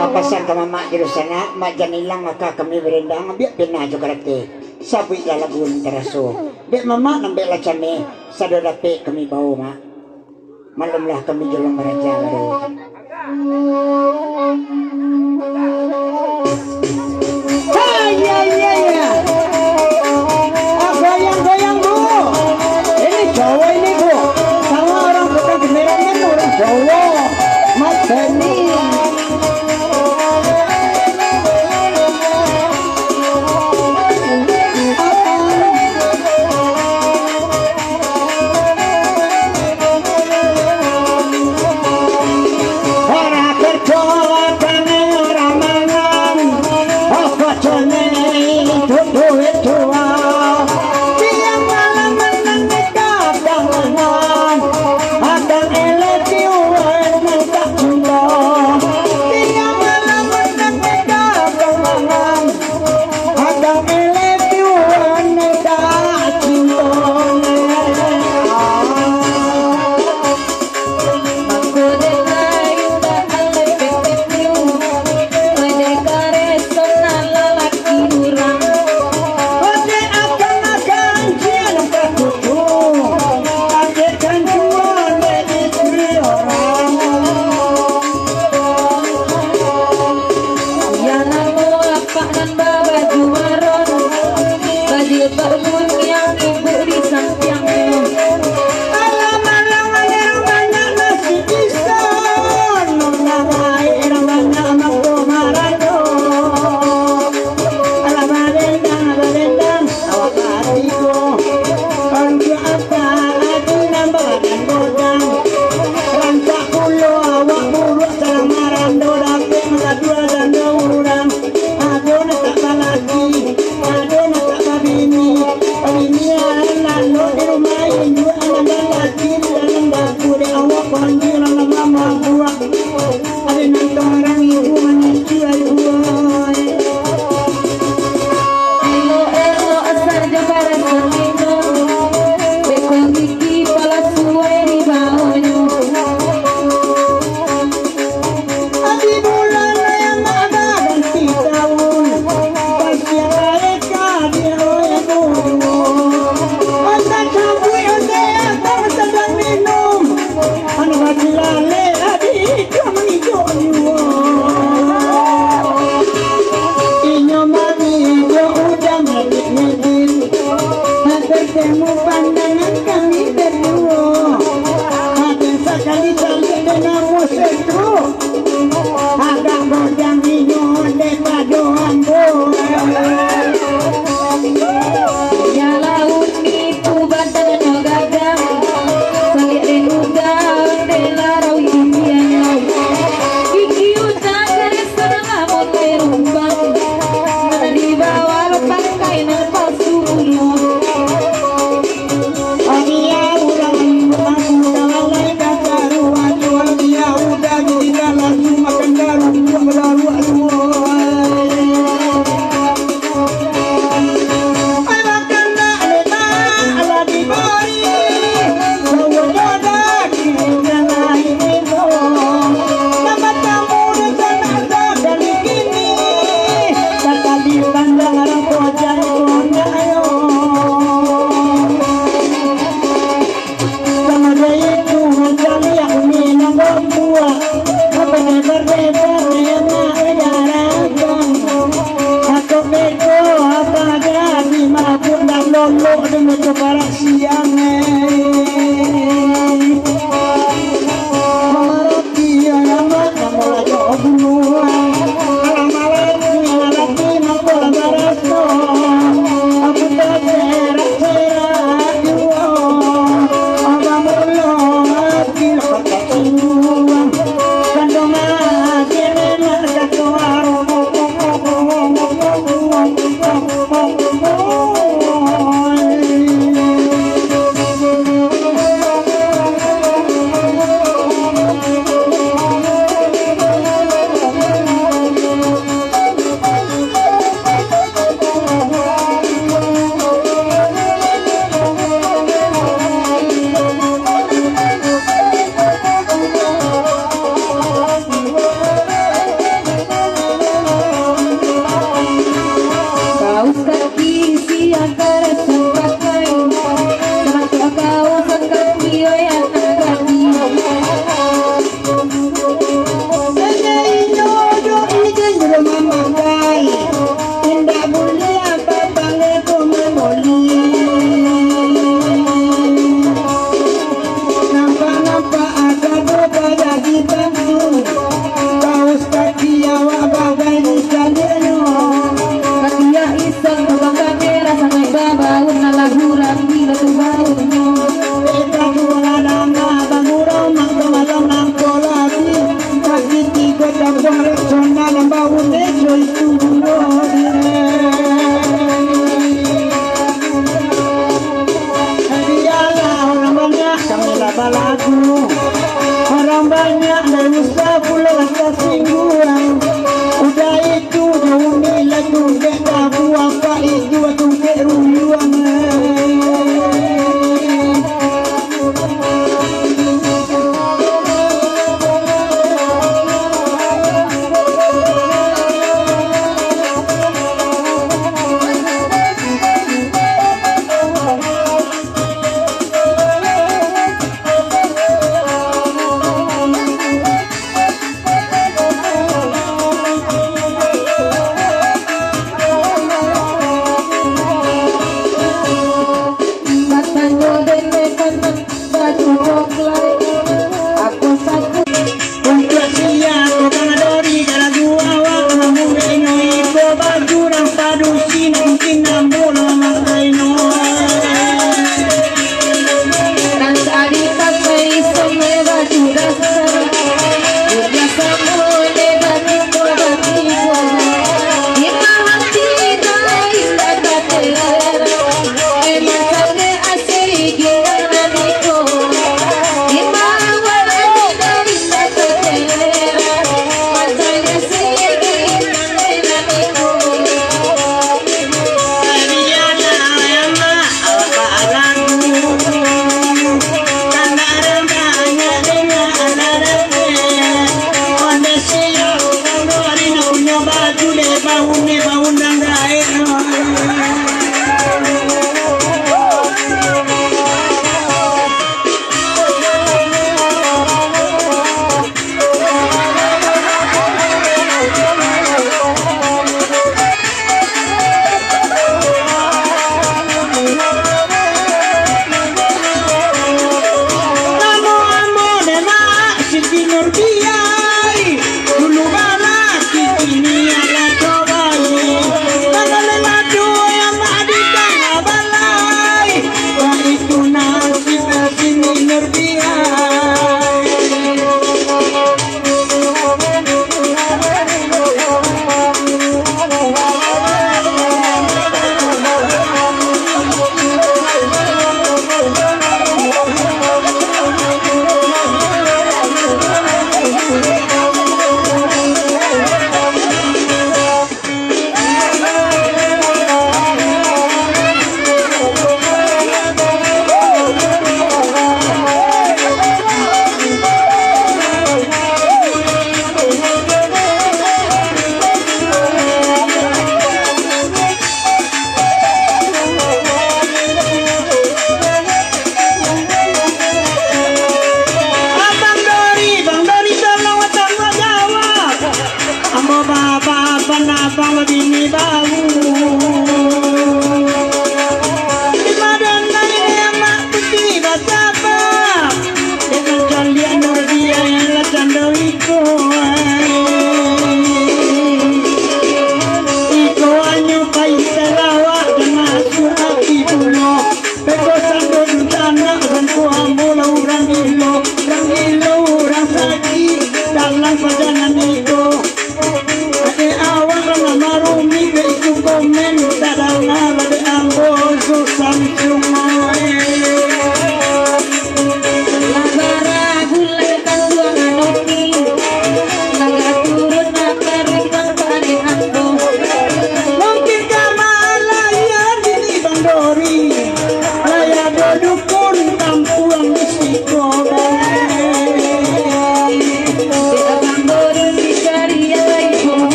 Papasan ka mama di sana, majan ilang maka kami berenda ngambil pina juga rati. Sabi lalagun teraso. Dek mama nambel lacane, sadodape kami bau mak. Malamlah kami julang meraja baru. Goyang-goyang bu. Ini Jawa ini bu. Sama orang bukan beneran orang Jawa. Mas Beni. Ini lolo dengan kepala siang Marati nama lagi obuluan Marati nama barasto Aku tak berat-berat jua Abang mulung hati lepas kacauan Kandung hati memang kacauan Bye.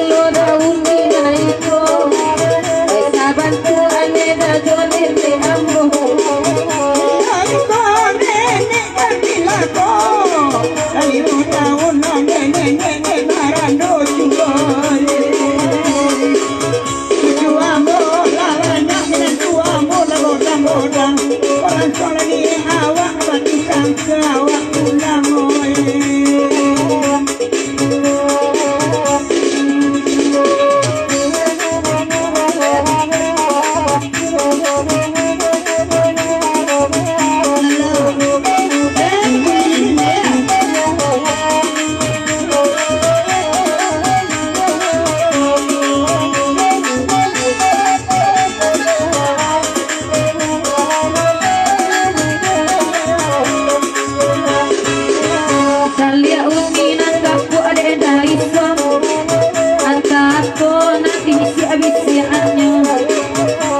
pulo daun minaiko saban ku ane da jone te ambo Ako nene kanila ko Aliru taon na nene marando chugoy Chuchu amo lalanya Chuchu amo lagodang-godang Orang sola ni awak batikang ke awak pulang Salia uminan kapu ade daiso anta ko nanti si abisi anyo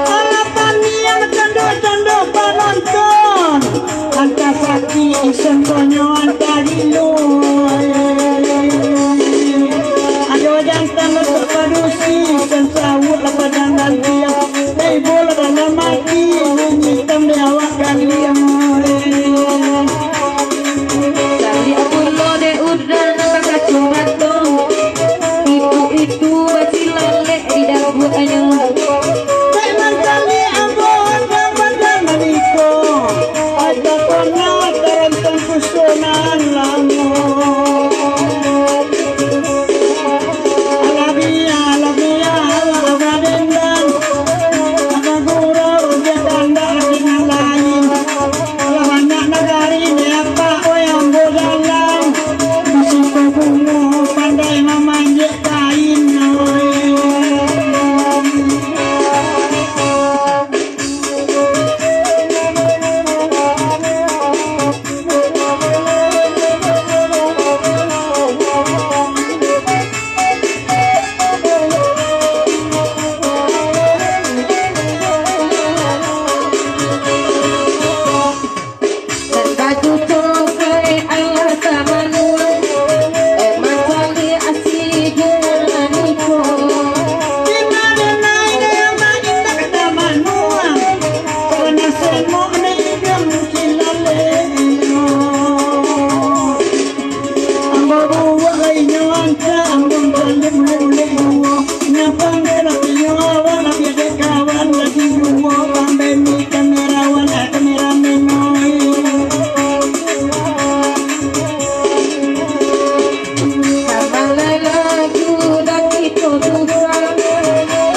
Alapan yang tondo-tondo penonton Anta sakti sentonyo anta dilu Ayo jantan letak padusi Sensawut lapadang dan tiang Hei bola dalam mati Hitam di awak kalian Salia pulo de udan kakacorato itu basilale di dagu anyo Memang kali ambon dapat dan meliko Ada pernah terentang kusunan lamu Alabia, alabadendan Agagura, uja tanda dengan lain Kalau banyak negari ini apa yang bodalang Masih kebungu pandai memanjat kain baju tokai Allah tamanua matali asli jualan niko Ina denai dia main tak kata manua Karena semua ni dia mungkin laleno Ambo buwa kainyo angka Ambong kalim lele buwa Nyapang kena pinyo awan Abia dekawan lagi buwa Pambeni kamerawan kamera menoi kamalai lagu dan itu tuhan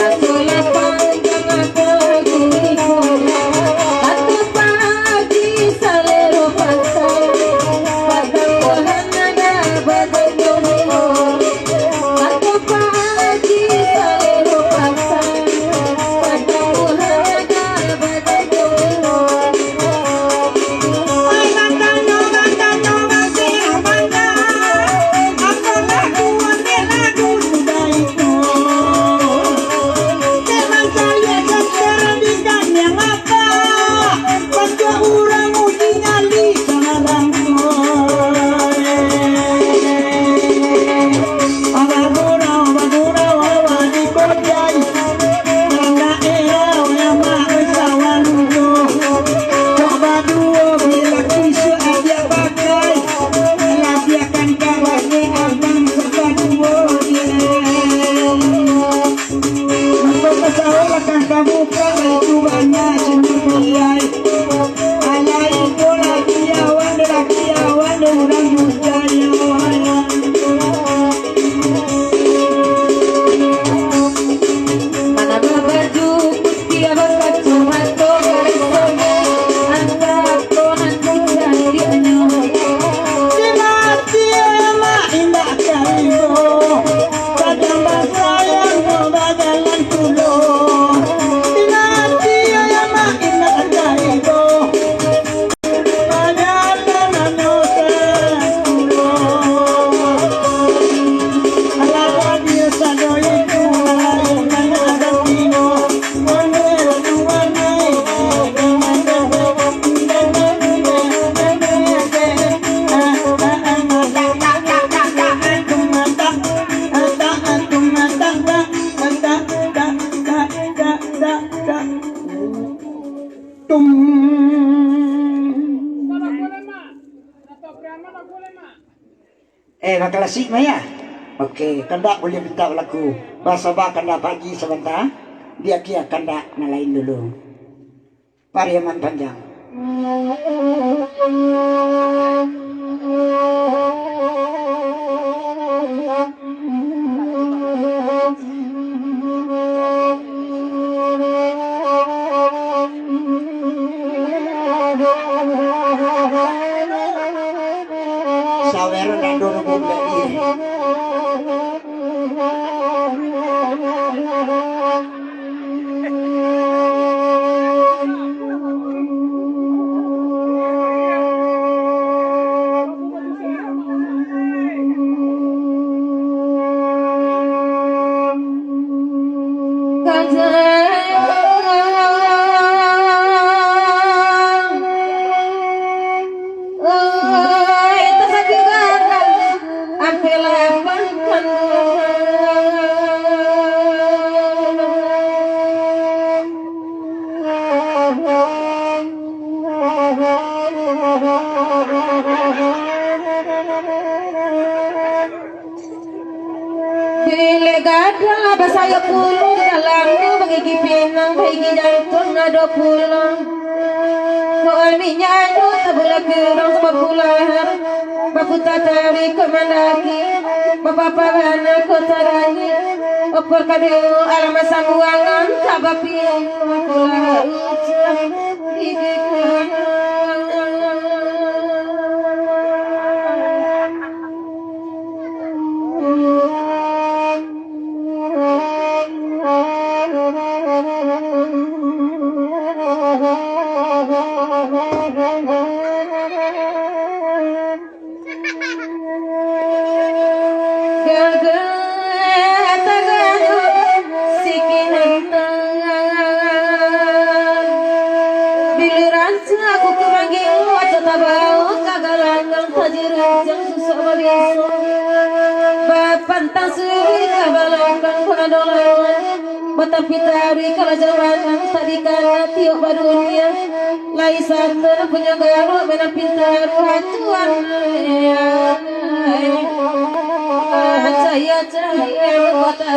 asola panjang aku kuiko satu pagi salero pantai padang Tuhan ada badai jombo satu pagi salero pantai padang Tuhan ada badai jombo Ay gantanyo masih abanda Ako laguan de lagu sudah itu Teman saya sekarang bintang yang apa Bantu orang uji nyali sanadangku Abagura wawa di kodai Tanda era yang mahu Coba dua bila kisu aja pakai Labiakan kawannya abang suka dua Untuk kesalahan kamu kalau itu banyak sendirian Alai bola kiawan orang budaya mana baju putih abang kacamata garisone anta konan jadi anyo Si mati emak indah kaibo Kadang basayang bagalan tulo klasik Maya. Okey, kanda boleh minta lagu. Bahasa ba kanda pagi sebentar. Dia kia kanda na lain dulu. Pariaman panjang. Sawer dan dulu bumi. Gada basaya pulung dalam bagi pinang bagi jantung ada pulang. Kau minyak tabula kerang popular. Baputa tari kemandaki. Bapak pagana kota rani. Opor kadeu alam sangguangan kabapi. Popular ucap hidup. Pantang suri kabalangkan kuadolawan Batapi tari kalajawanan tadikan tiok badunia Laisan punya garo mena pintaru hatuan Cahaya kota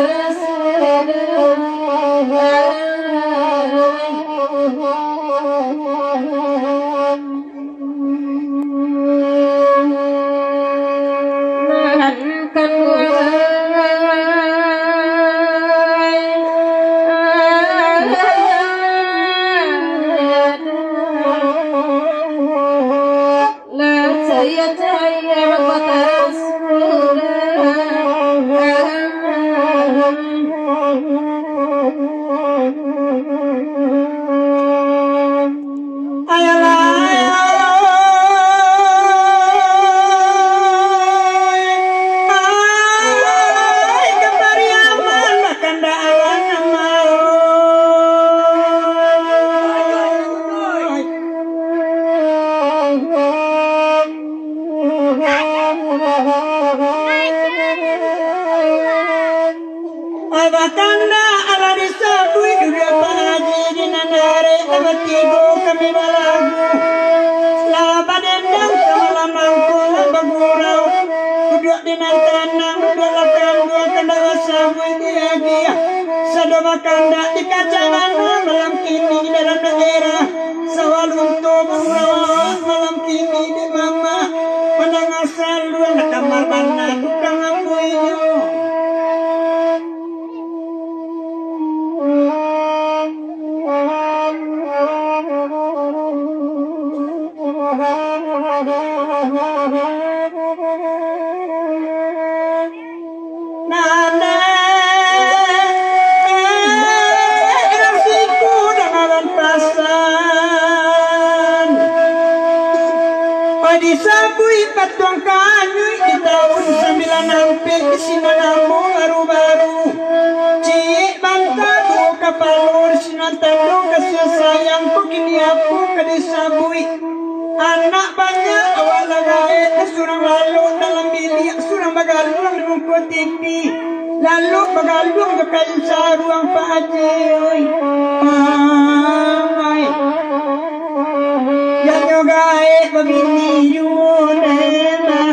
Abakanda ala disabui dunia pahaji dinanare abatigo kami balagu laba dendam semalam mangku bagurau duduk dinantanang duduk lakan dua kanda wasabui dia sadoma kanda di kacangan malam kini di dalam daerah sawalunto bagurau malam kini di mama pandang asal dua kamar mana tukang ambuinya. Disabui patong kanyu di tahun 96 sinanamu baru-baru cik bantaku kapalur sinantadu kasih sayang kini aku kadisabui anak banyak awal lagai surang lalu dalam bilik surang bagalung di bungkut TV lalu bagalung ke kayu saruang Pak Haji yang yogai begini yunema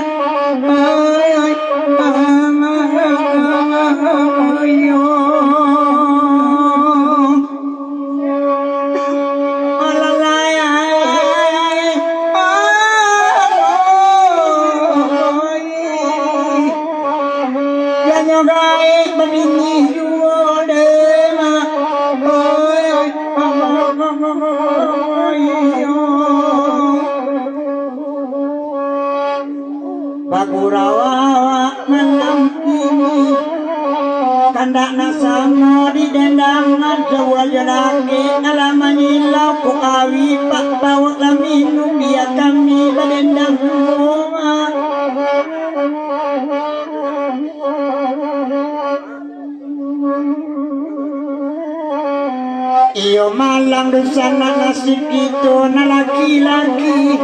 Sanyo gae begini juode ma oi oi Bagurawa menampini kandakna sama di dendang jawa jalake ngalamanyilau ku awi pak bawa laminum biar kami badendang rumah iyo malang dosana nasib itu na laki-laki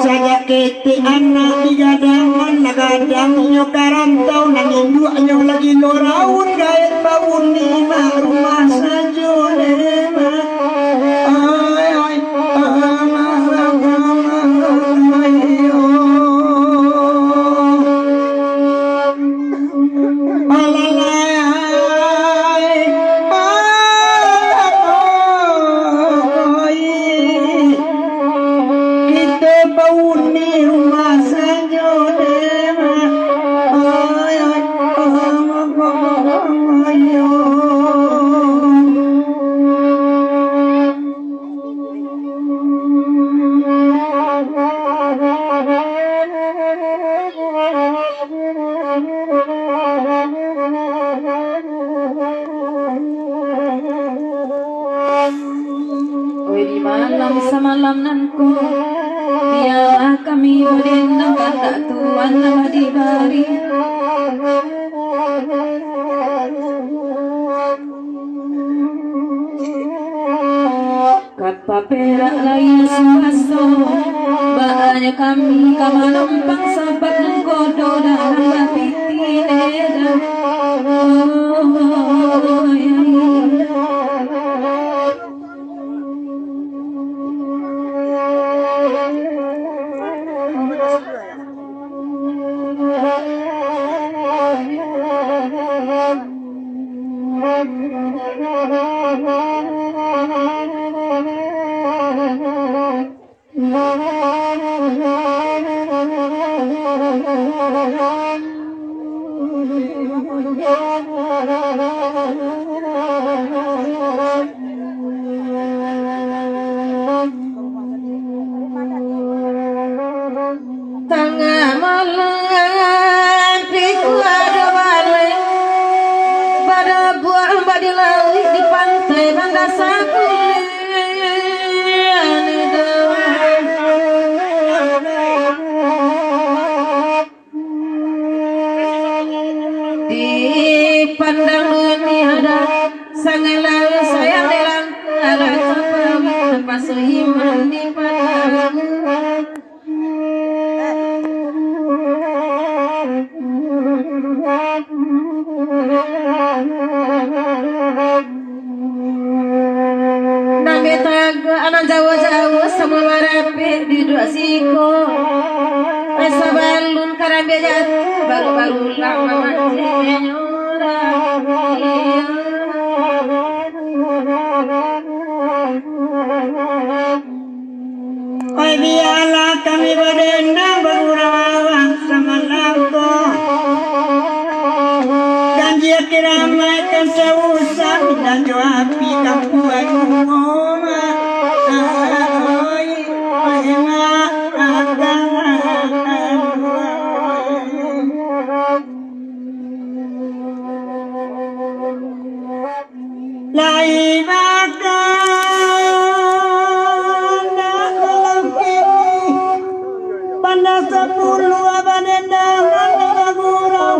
saja kete anak digadangan nagadang nyo karantau nangindu nyo lagi loraun gayat bawun lima rumah sajo lema ay ay di malam semalam nanku biarlah kami berdendang kakak tuan nama dibari kapa perak lain suaso baanya kami kamanumpang sahabat menggodo dalam bapiti leda tengah malam piku ada balik pada buah di laut di pantai Banda Sakuli di pandang dunia ada sangat lalu sayang delang ada tanpa sehiman di pandang anak Jawa-Jawa semua marape di dua siko esa balun karambe jatuh baru-baru lama masih nyurah oi biarlah kami berdendang berurawang sama lampu janji kiramaikan seusah dan api kapuan lai makan dalam ini pada 10 abanendangan dengan gurau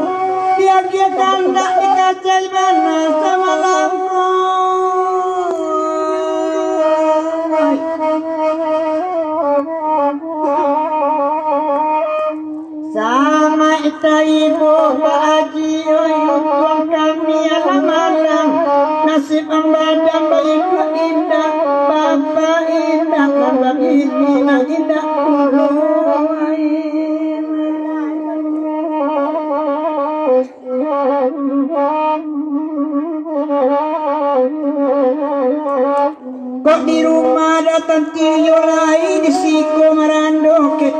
dia tanda dikacai mana sama lampu sama ita ibu Pak Haji tuan kami malam nasib ang badan baik indah Bapak indah Bapak ini indah kok di rumah datang tiyo lain di siko marando kecil